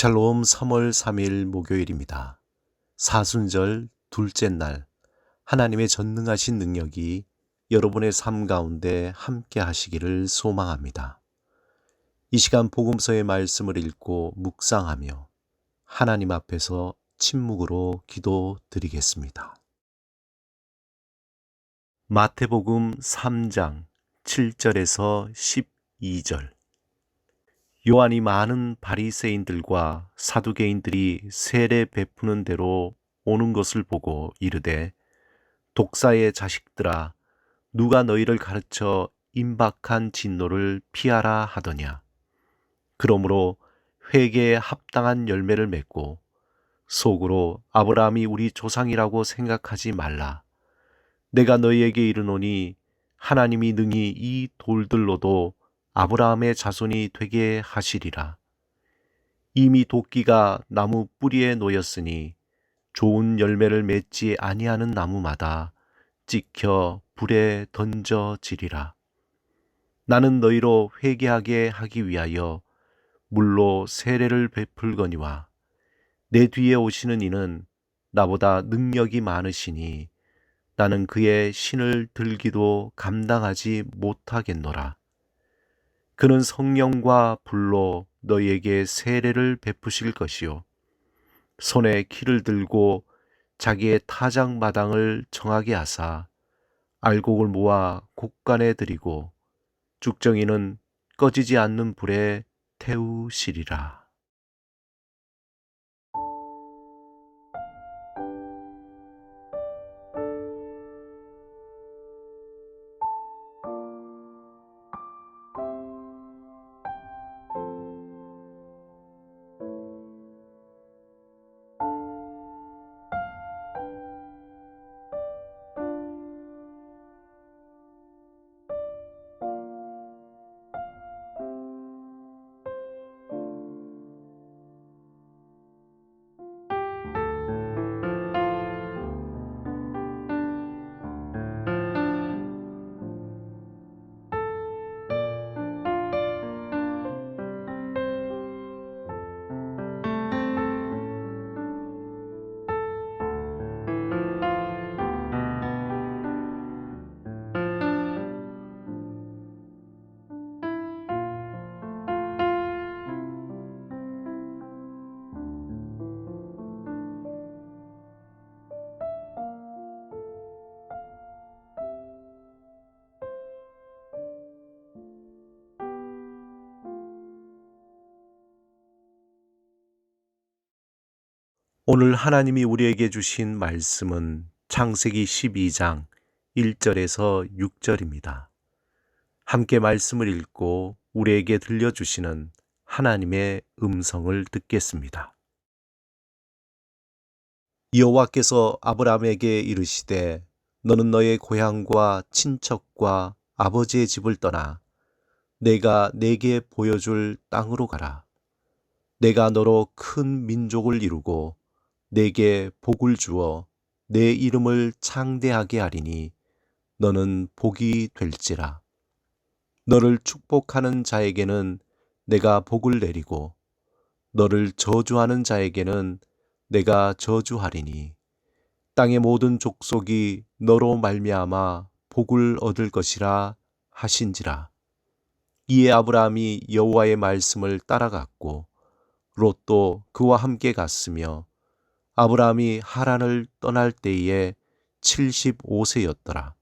샬롬 3월 3일 목요일입니다. 사순절 둘째 날, 하나님의 전능하신 능력이 여러분의 삶 가운데 함께 하시기를 소망합니다. 이 시간 복음서의 말씀을 읽고 묵상하며 하나님 앞에서 침묵으로 기도드리겠습니다. 마태복음 3장 7절에서 12절. 요한이 많은 바리새인들과 사두개인들이 세례 베푸는 대로 오는 것을 보고 이르되, 독사의 자식들아, 누가 너희를 가르쳐 임박한 진노를 피하라 하더냐. 그러므로 회개에 합당한 열매를 맺고 속으로 아브라함이 우리 조상이라고 생각하지 말라. 내가 너희에게 이르노니 하나님이 능히 이 돌들로도 아브라함의 자손이 되게 하시리라. 이미 도끼가 나무 뿌리에 놓였으니 좋은 열매를 맺지 아니하는 나무마다 찍혀 불에 던져지리라. 나는 너희로 회개하게 하기 위하여 물로 세례를 베풀거니와 내 뒤에 오시는 이는 나보다 능력이 많으시니 나는 그의 신을 들기도 감당하지 못하겠노라. 그는 성령과 불로 너희에게 세례를 베푸실 것이요, 손에 키를 들고 자기의 타작마당을 정하게 하사 알곡을 모아 곡간에 들이고 죽정이는 꺼지지 않는 불에 태우시리라. 오늘 하나님이 우리에게 주신 말씀은 창세기 12장 1절에서 6절입니다. 함께 말씀을 읽고 우리에게 들려주시는 하나님의 음성을 듣겠습니다. 여호와께서 아브라함에게 이르시되, 너는 너의 고향과 친척과 아버지의 집을 떠나 내가 네게 보여줄 땅으로 가라. 내가 너로 큰 민족을 이루고 내게 복을 주어 내 이름을 창대하게 하리니 너는 복이 될지라. 너를 축복하는 자에게는 내가 복을 내리고 너를 저주하는 자에게는 내가 저주하리니 땅의 모든 족속이 너로 말미암아 복을 얻을 것이라 하신지라. 이에 아브라함이 여호와의 말씀을 따라갔고 롯도 그와 함께 갔으며 아브라함이 하란을 떠날 때에 75세였더라.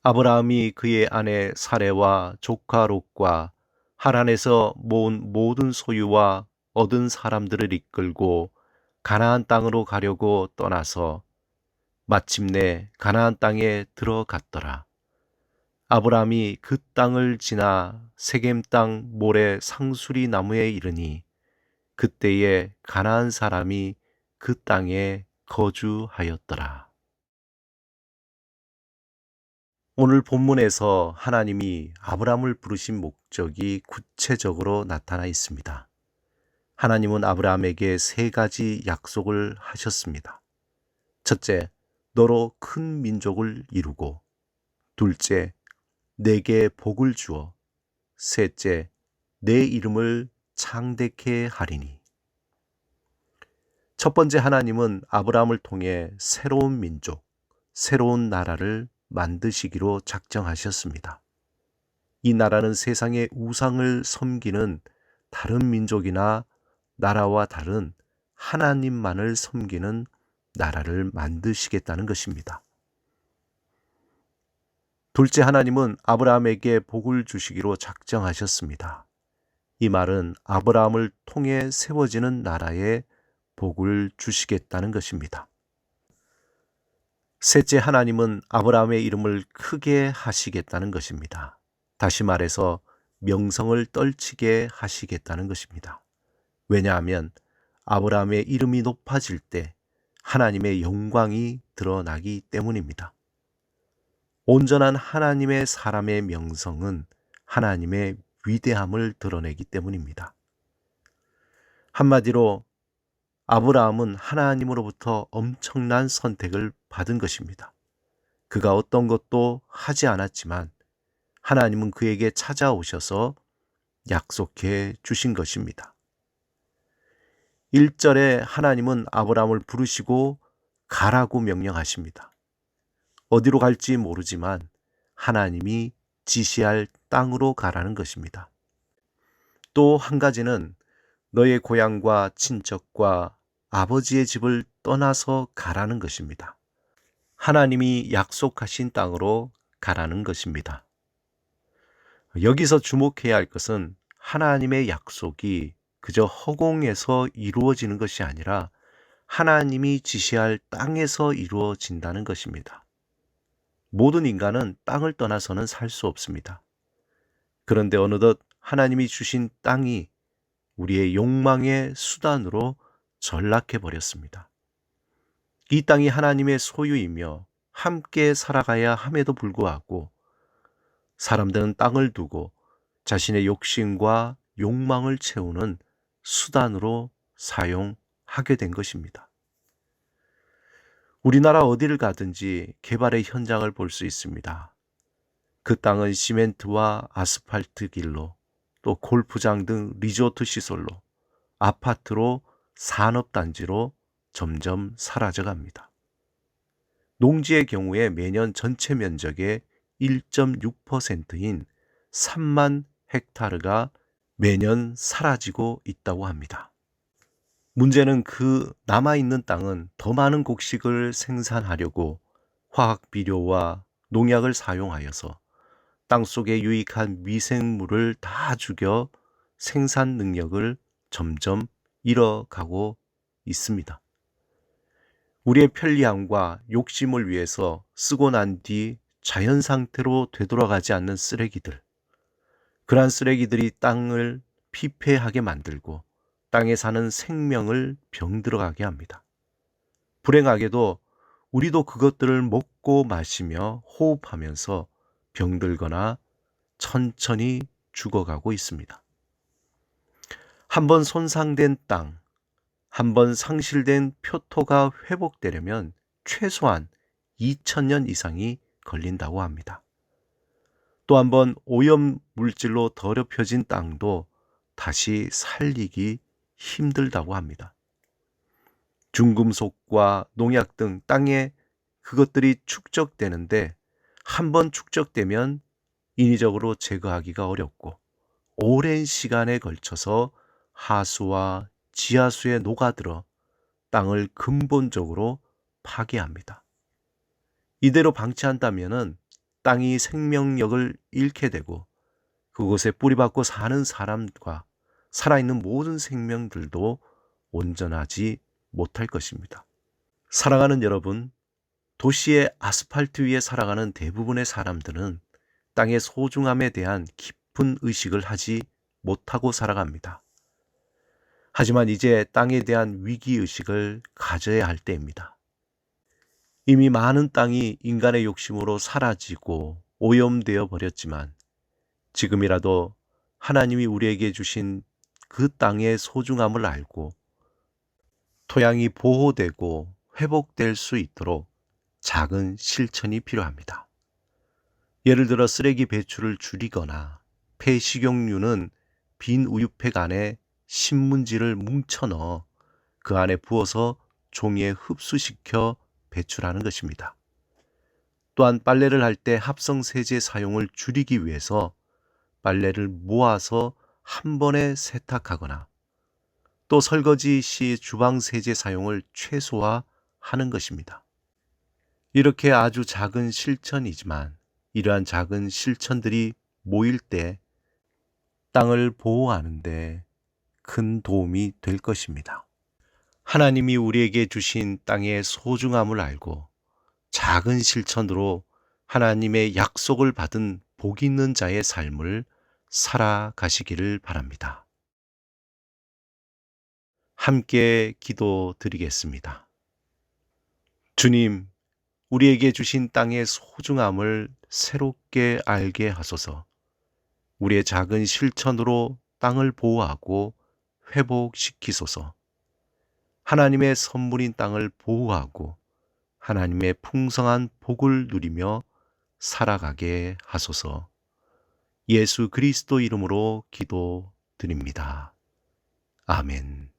아브라함이 그의 아내 사레와 조카 롯과 하란에서 모은 모든 소유와 얻은 사람들을 이끌고 가나안 땅으로 가려고 떠나서 마침내 가나안 땅에 들어갔더라. 아브라함이 그 땅을 지나 세겜 땅 모래 상수리 나무에 이르니 그때에 가나안 사람이 그 땅에 거주하였더라. 오늘 본문에서 하나님이 아브라함을 부르신 목적이 구체적으로 나타나 있습니다. 하나님은 아브라함에게 세 가지 약속을 하셨습니다. 첫째, 너로 큰 민족을 이루고, 둘째, 내게 복을 주어, 셋째, 내 이름을 창대케 하리니. 첫 번째, 하나님은 아브라함을 통해 새로운 민족, 새로운 나라를 만드시기로 작정하셨습니다. 이 나라는 세상의 우상을 섬기는 다른 민족이나 나라와 다른 하나님만을 섬기는 나라를 만드시겠다는 것입니다. 둘째, 하나님은 아브라함에게 복을 주시기로 작정하셨습니다. 이 말은 아브라함을 통해 세워지는 나라에 복을 주시겠다는 것입니다. 셋째, 하나님은 아브라함의 이름을 크게 하시겠다는 것입니다. 다시 말해서 명성을 떨치게 하시겠다는 것입니다. 왜냐하면 아브라함의 이름이 높아질 때 하나님의 영광이 드러나기 때문입니다. 온전한 하나님의 사람의 명성은 하나님의 위대함을 드러내기 때문입니다. 한마디로 아브라함은 하나님으로부터 엄청난 선택을 받은 것입니다. 그가 어떤 것도 하지 않았지만 하나님은 그에게 찾아오셔서 약속해 주신 것입니다. 1절에 하나님은 아브라함을 부르시고 가라고 명령하십니다. 어디로 갈지 모르지만 하나님이 지시할 땅으로 가라는 것입니다. 또 한 가지는 너의 고향과 친척과 아버지의 집을 떠나서 가라는 것입니다. 하나님이 약속하신 땅으로 가라는 것입니다. 여기서 주목해야 할 것은 하나님의 약속이 그저 허공에서 이루어지는 것이 아니라 하나님이 지시할 땅에서 이루어진다는 것입니다. 모든 인간은 땅을 떠나서는 살 수 없습니다. 그런데 어느덧 하나님이 주신 땅이 우리의 욕망의 수단으로 전락해 버렸습니다. 이 땅이 하나님의 소유이며 함께 살아가야 함에도 불구하고 사람들은 땅을 두고 자신의 욕심과 욕망을 채우는 수단으로 사용하게 된 것입니다. 우리나라 어디를 가든지 개발의 현장을 볼 수 있습니다. 그 땅은 시멘트와 아스팔트 길로, 또 골프장 등 리조트 시설로, 아파트로, 산업단지로 점점 사라져갑니다. 농지의 경우에 매년 전체 면적의 1.6%인 3만 헥타르가 매년 사라지고 있다고 합니다. 문제는 그 남아있는 땅은 더 많은 곡식을 생산하려고 화학 비료와 농약을 사용하여서 땅속에 유익한 미생물을 다 죽여 생산 능력을 점점 잃어가고 있습니다. 우리의 편리함과 욕심을 위해서 쓰고 난 뒤 자연 상태로 되돌아가지 않는 쓰레기들, 그러한 쓰레기들이 땅을 피폐하게 만들고 땅에 사는 생명을 병들어가게 합니다. 불행하게도 우리도 그것들을 먹고 마시며 호흡하면서 병들거나 천천히 죽어가고 있습니다. 한번 손상된 땅, 한번 상실된 표토가 회복되려면 최소한 2000년 이상이 걸린다고 합니다. 또 한번 오염 물질로 더럽혀진 땅도 다시 살리기 힘들다고 합니다. 중금속과 농약 등 땅에 그것들이 축적되는데 한번 축적되면 인위적으로 제거하기가 어렵고 오랜 시간에 걸쳐서 하수와 지하수에 녹아들어 땅을 근본적으로 파괴합니다. 이대로 방치한다면 땅이 생명력을 잃게 되고 그곳에 뿌리박고 사는 사람과 살아있는 모든 생명들도 온전하지 못할 것입니다. 사랑하는 여러분, 도시의 아스팔트 위에 살아가는 대부분의 사람들은 땅의 소중함에 대한 깊은 의식을 하지 못하고 살아갑니다. 하지만 이제 땅에 대한 위기의식을 가져야 할 때입니다. 이미 많은 땅이 인간의 욕심으로 사라지고 오염되어 버렸지만 지금이라도 하나님이 우리에게 주신 그 땅의 소중함을 알고 토양이 보호되고 회복될 수 있도록 작은 실천이 필요합니다. 예를 들어 쓰레기 배출을 줄이거나 폐식용유는 빈 우유팩 안에 신문지를 뭉쳐 넣어 그 안에 부어서 종이에 흡수시켜 배출하는 것입니다. 또한 빨래를 할 때 합성 세제 사용을 줄이기 위해서 빨래를 모아서 한 번에 세탁하거나 또 설거지 시 주방 세제 사용을 최소화하는 것입니다. 이렇게 아주 작은 실천이지만 이러한 작은 실천들이 모일 때 땅을 보호하는 데 큰 도움이 될 것입니다. 하나님이 우리에게 주신 땅의 소중함을 알고 작은 실천으로 하나님의 약속을 받은 복 있는 자의 삶을 살아가시기를 바랍니다. 함께 기도드리겠습니다. 주님, 우리에게 주신 땅의 소중함을 새롭게 알게 하소서. 우리의 작은 실천으로 땅을 보호하고 회복시키소서. 하나님의 선물인 땅을 보호하고 하나님의 풍성한 복을 누리며 살아가게 하소서. 예수 그리스도 이름으로 기도드립니다. 아멘.